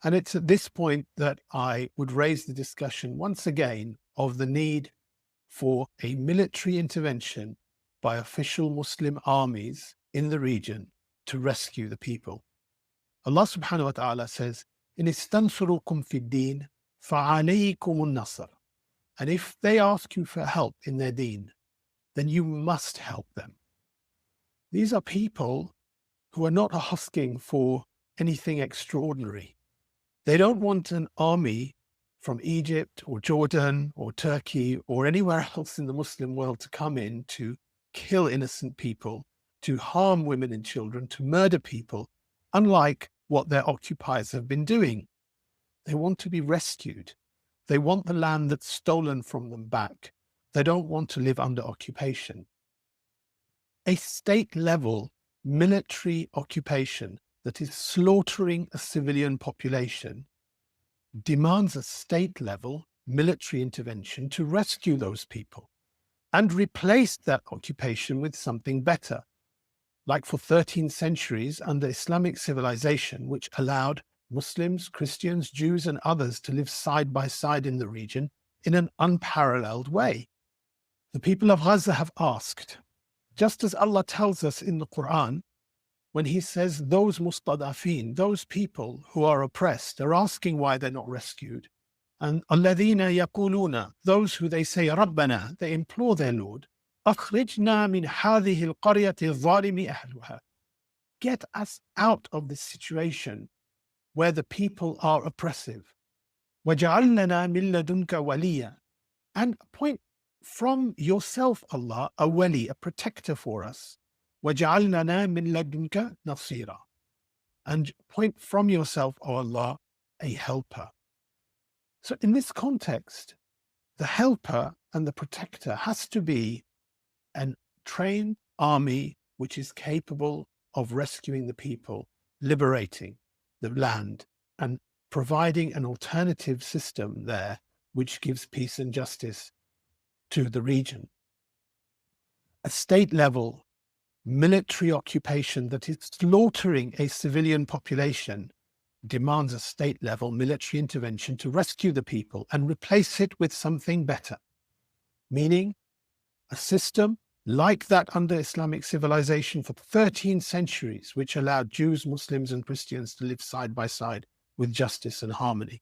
And it's at this point that I would raise the discussion once again of the need for a military intervention by official Muslim armies in the region to rescue the people. Allah subhanahu wa ta'ala says, "In istansurukum fid din, fa'alaykumun nasr." And if they ask you for help in their deen, then you must help them. These are people who are not asking for anything extraordinary. They don't want an army from Egypt or Jordan or Turkey or anywhere else in the Muslim world to come in to kill innocent people, to harm women and children, to murder people, unlike what their occupiers have been doing. They want to be rescued. They want the land that's stolen from them back. They don't want to live under occupation. A state-level military occupation that is slaughtering a civilian population demands a state-level military intervention to rescue those people and replace that occupation with something better, like for 13 centuries under Islamic civilization, which allowed Muslims, Christians, Jews, and others to live side by side in the region in an unparalleled way. The people of Gaza have asked, just as Allah tells us in the Quran, when He says those mustadafin, those people who are oppressed, are asking why they're not rescued. And alladhina yaquluna, those who they say, Rabbana, they implore their Lord, akhrijna min hadhihi al-qaryati zalimi ahluha. Get us out of this situation where the people are oppressive. Waj'al lana min ladunka waliya. And appoint from yourself, Allah, a wali, a protector for us. وَجَعَلْ لَنَا مِنْ لَدُنْكَ نَصِيرًا. And point from yourself, O Allah, a helper. So in this context, the helper and the protector has to be a trained army which is capable of rescuing the people, liberating the land, and providing an alternative system there which gives peace and justice to the region. A state-level military occupation that is slaughtering a civilian population demands a state-level military intervention to rescue the people and replace it with something better, meaning a system like that under Islamic civilization for 13 centuries, which allowed Jews, Muslims, and Christians to live side by side with justice and harmony.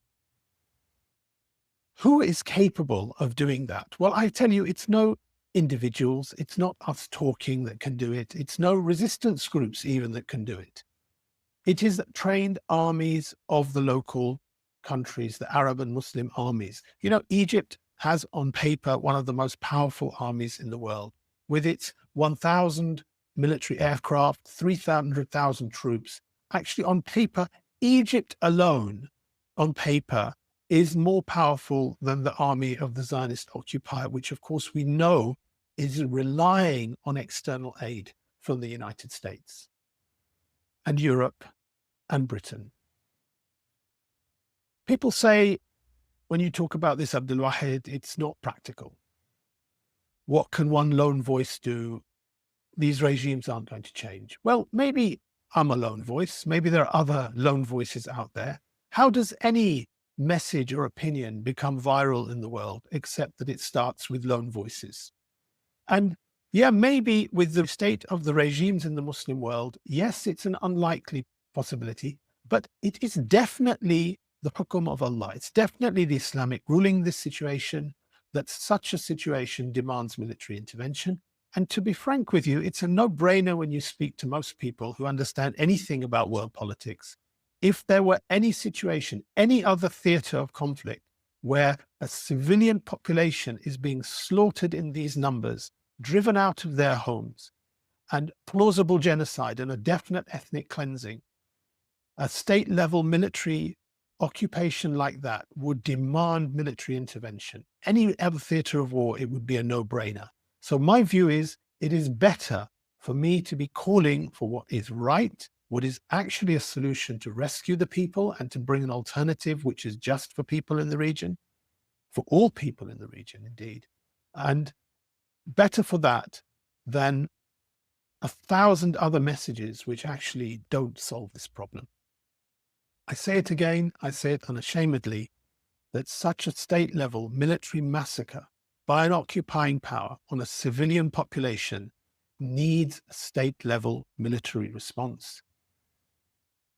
Who is capable of doing that? Well, I tell you, it's no individuals, it's not us talking that can do it, it's no resistance groups even that can do it. It is trained armies of the local countries, the Arab and Muslim armies. You know, Egypt has on paper one of the most powerful armies in the world, with its 1,000 military aircraft, 300,000 troops. Actually, on paper, Egypt alone, on paper, is more powerful than the army of the Zionist occupier, which of course we know is relying on external aid from the United States and Europe and Britain. People say, when you talk about this, Abdul Wahid, it's not practical. What can one lone voice do? These regimes aren't going to change. Well, maybe I'm a lone voice. Maybe there are other lone voices out there. How does any message or opinion become viral in the world, except that it starts with lone voices? And yeah, maybe with the state of the regimes in the Muslim world, yes, it's an unlikely possibility, but it is definitely the hukum of Allah. It's definitely the Islamic ruling this situation, that such a situation demands military intervention. And to be frank with you, it's a no-brainer when you speak to most people who understand anything about world politics. If there were any situation, any other theater of conflict where a civilian population is being slaughtered in these numbers, driven out of their homes, and plausible genocide and a definite ethnic cleansing, a state-level military occupation like that would demand military intervention. Any other theater of war, it would be a no-brainer. So my view is, it is better for me to be calling for what is right, what is actually a solution to rescue the people and to bring an alternative which is just for people in the region, for all people in the region, indeed. And better for that than 1,000 other messages which actually don't solve this problem. I say it again, I say it unashamedly, that such a state-level military massacre by an occupying power on a civilian population needs a state-level military response.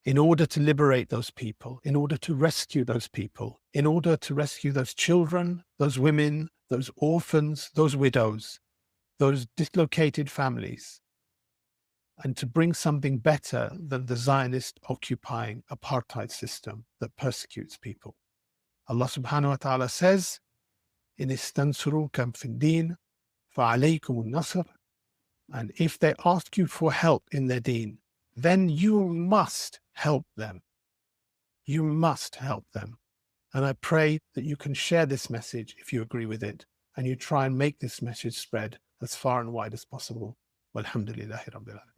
In order to liberate those people, in order to rescue those people, in order to rescue those children, those women, those orphans, those widows, those dislocated families, and to bring something better than the Zionist occupying apartheid system that persecutes people. Allah subhanahu wa ta'ala says, in istansurukum fi din, fa'alaykum al-nasr, and if they ask you for help in their deen, then you must help them. You must help them. And I pray that you can share this message if you agree with it, and you try and make this message spread as far and wide as possible. Walhamdulillahi Rabbil Alamin.